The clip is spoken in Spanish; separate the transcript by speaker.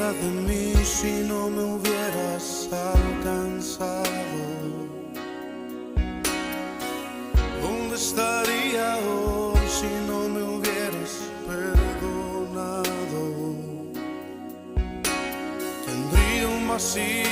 Speaker 1: sería de mí si no me hubieras alcanzado? ¿Dónde estaría hoy si no me hubieras perdonado? Tendría un vacío